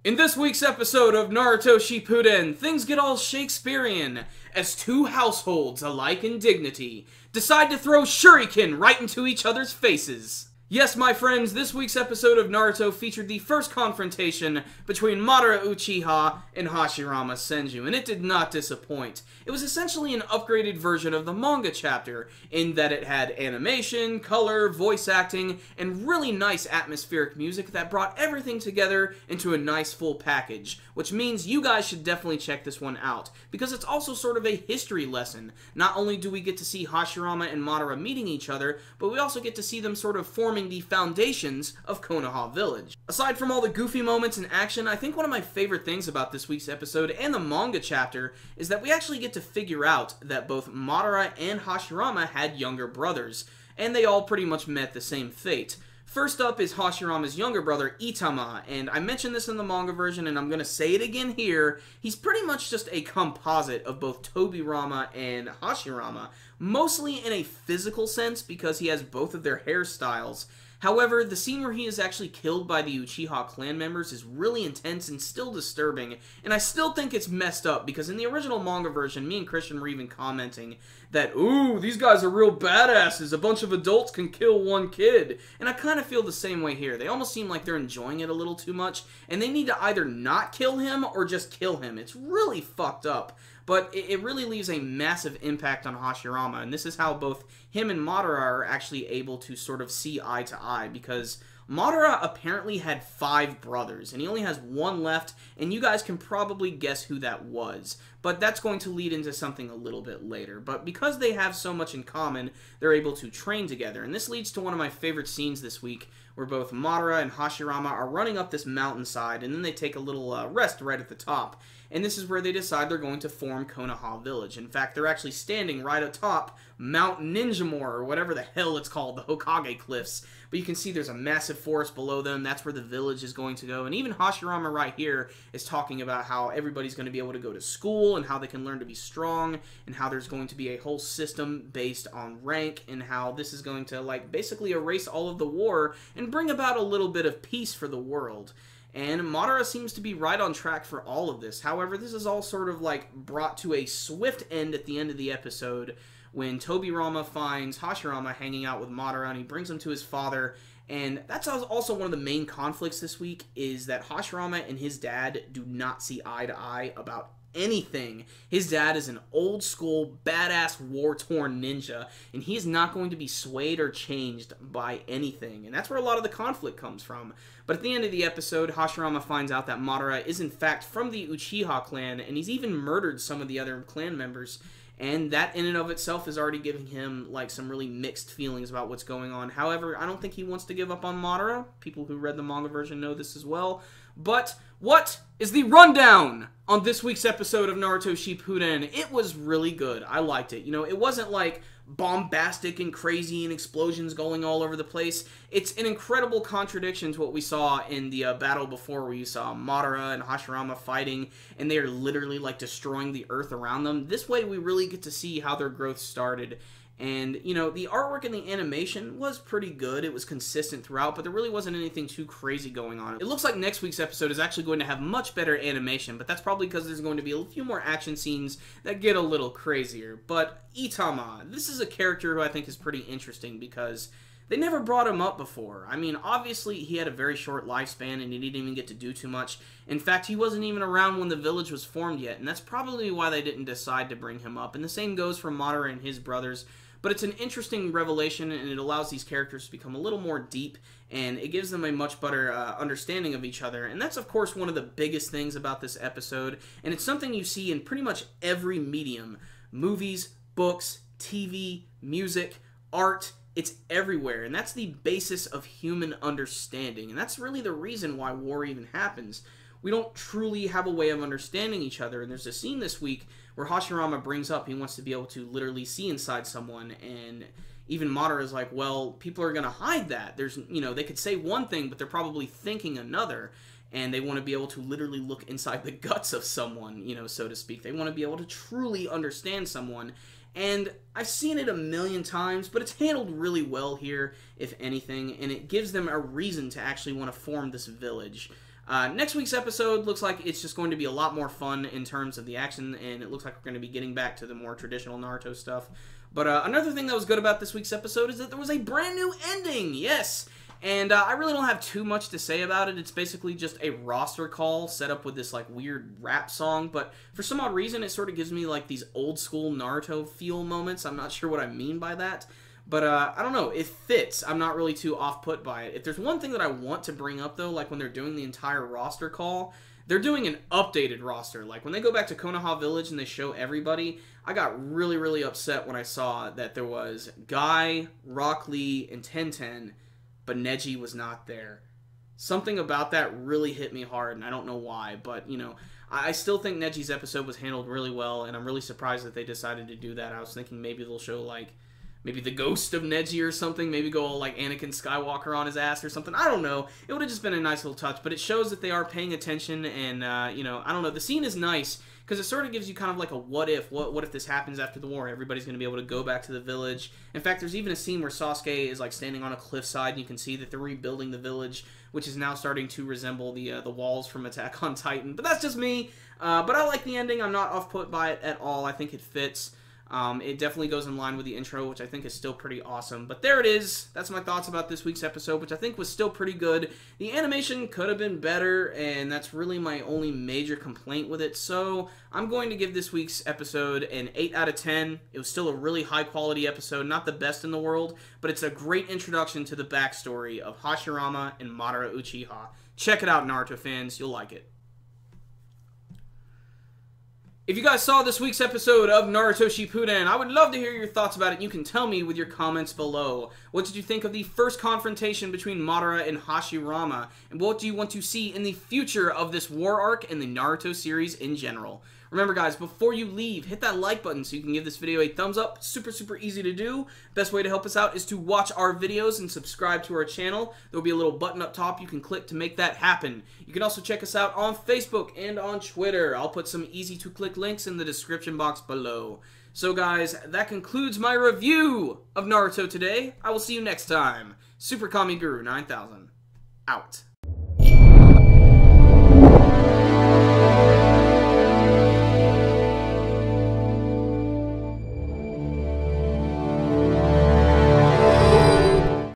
In this week's episode of Naruto Shippuden, things get all Shakespearean as two households, alike in dignity, decide to throw shuriken right into each other's faces. Yes, my friends, this week's episode of Naruto featured the first confrontation between Madara Uchiha and Hashirama Senju, and it did not disappoint. It was essentially an upgraded version of the manga chapter, in that it had animation, color, voice acting, and really nice atmospheric music that brought everything together into a nice full package, which means you guys should definitely check this one out, because it's also sort of a history lesson. Not only do we get to see Hashirama and Madara meeting each other, but we also get to see them sort of forming the foundations of Konoha Village. Aside from all the goofy moments and action, I think one of my favorite things about this week's episode and the manga chapter is that we actually get to figure out that both Madara and Hashirama had younger brothers, and they all pretty much met the same fate. First up is Hashirama's younger brother, Itama, and I mentioned this in the manga version, and I'm going to say it again here. He's pretty much just a composite of both Tobirama and Hashirama, mostly in a physical sense because he has both of their hairstyles. However, the scene where he is actually killed by the Uchiha clan members is really intense and still disturbing, and I still think it's messed up because in the original manga version, me and Christian were even commenting that, ooh, these guys are real badasses, a bunch of adults can kill one kid, and I kind of feel the same way here. They almost seem like they're enjoying it a little too much, and they need to either not kill him or just kill him. It's really fucked up. But it really leaves a massive impact on Hashirama, and this is how both him and Madara are actually able to sort of see eye to eye, because Madara apparently had 5 brothers, and he only has 1 left, and you guys can probably guess who that was. But that's going to lead into something a little bit later. But because they have so much in common, they're able to train together, and this leads to one of my favorite scenes this week, where both Madara and Hashirama are running up this mountainside, and then they take a little rest right at the top. And this is where they decide they're going to form Konoha Village. In fact, they're actually standing right atop Mount Ninjamore, or whatever the hell it's called, the Hokage Cliffs. But you can see there's a massive forest below them. That's where the village is going to go. And even Hashirama right here is talking about how everybody's going to be able to go to school and how they can learn to be strong and how there's going to be a whole system based on rank and how this is going to, like, basically erase all of the war and bring about a little bit of peace for the world. And Madara seems to be right on track for all of this. However, this is all sort of like brought to a swift end at the end of the episode when Tobirama finds Hashirama hanging out with Madara and he brings him to his father. And that's also one of the main conflicts this week, is that Hashirama and his dad do not see eye to eye about anything. His dad is an old school, badass, war-torn ninja, and he is not going to be swayed or changed by anything. And that's where a lot of the conflict comes from. But at the end of the episode, Hashirama finds out that Madara is in fact from the Uchiha clan, and he's even murdered some of the other clan members. And that in and of itself is already giving him, like, some really mixed feelings about what's going on. However, I don't think he wants to give up on Madara. People who read the manga version know this as well. But what is the rundown on this week's episode of Naruto Shippuden? It was really good. I liked it. You know, it wasn't like bombastic and crazy and explosions going all over the place. It's an incredible contradiction to what we saw in the battle before, where you saw Madara and Hashirama fighting and they are literally like destroying the earth around them. This way we really get to see how their growth started. And, you know, the artwork and the animation was pretty good. It was consistent throughout, but there really wasn't anything too crazy going on. It looks like next week's episode is actually going to have much better animation, but that's probably because there's going to be a few more action scenes that get a little crazier. But Itama, this is a character who I think is pretty interesting because they never brought him up before. I mean, obviously, he had a very short lifespan and he didn't even get to do too much. In fact, he wasn't even around when the village was formed yet, and that's probably why they didn't decide to bring him up. And the same goes for Madara and his brothers. But it's an interesting revelation, and it allows these characters to become a little more deep, and it gives them a much better understanding of each other. And that's, of course, one of the biggest things about this episode, and it's something you see in pretty much every medium. Movies, books, TV, music, art, it's everywhere, and that's the basis of human understanding, and that's really the reason why war even happens. We don't truly have a way of understanding each other, and there's a scene this week where Hashirama brings up he wants to be able to literally see inside someone, and even Madara is like, well, people are going to hide that. There's, you know, they could say one thing, but they're probably thinking another, and they want to be able to literally look inside the guts of someone, you know, so to speak. They want to be able to truly understand someone, and I've seen it a million times, but it's handled really well here, if anything, and it gives them a reason to actually want to form this village. Next week's episode looks like it's just going to be a lot more fun in terms of the action, and it looks like we're going to be getting back to the more traditional Naruto stuff. But another thing that was good about this week's episode is that there was a brand new ending! Yes! And I really don't have too much to say about it. It's basically just a roster call set up with this like weird rap song, but for some odd reason it sort of gives me like these old school Naruto feel moments. I'm not sure what I mean by that, but I don't know, it fits. I'm not really too off-put by it. If there's one thing that I want to bring up though, like when they're doing the entire roster call, they're doing an updated roster. Like when they go back to Konoha Village and they show everybody, I got really, really upset when I saw that there was Guy, Rock Lee, and Tenten, but Neji was not there. Something about that really hit me hard, and I don't know why, but, you know, I still think Neji's episode was handled really well, and I'm really surprised that they decided to do that. I was thinking maybe they'll show, like, maybe the ghost of Neji or something, maybe go all, like, Anakin Skywalker on his ass or something. I don't know. It would have just been a nice little touch, but it shows that they are paying attention, and, you know, I don't know. The scene is nice, because it sort of gives you kind of like a what if this happens after the war? Everybody's going to be able to go back to the village. In fact, there's even a scene where Sasuke is like standing on a cliffside, and you can see that they're rebuilding the village, which is now starting to resemble the walls from Attack on Titan. But that's just me. But I like the ending. I'm not off-put by it at all. I think it fits. It definitely goes in line with the intro, which I think is still pretty awesome. But there it is. That's my thoughts about this week's episode, which I think was still pretty good. The animation could have been better, and that's really my only major complaint with it. So I'm going to give this week's episode an 8 out of 10. It was still a really high-quality episode, not the best in the world, but it's a great introduction to the backstory of Hashirama and Madara Uchiha. Check it out, Naruto fans. You'll like it. If you guys saw this week's episode of Naruto Shippuden, I would love to hear your thoughts about it. You can tell me with your comments below. What did you think of the first confrontation between Madara and Hashirama? And what do you want to see in the future of this war arc and the Naruto series in general? Remember guys, before you leave, hit that like button so you can give this video a thumbs up. Super, super easy to do. Best way to help us out is to watch our videos and subscribe to our channel. There will be a little button up top you can click to make that happen. You can also check us out on Facebook and on Twitter. I'll put some easy to click links in the description box below. So guys, that concludes my review of Naruto today. I will see you next time. Super Kami Guru 9000, out.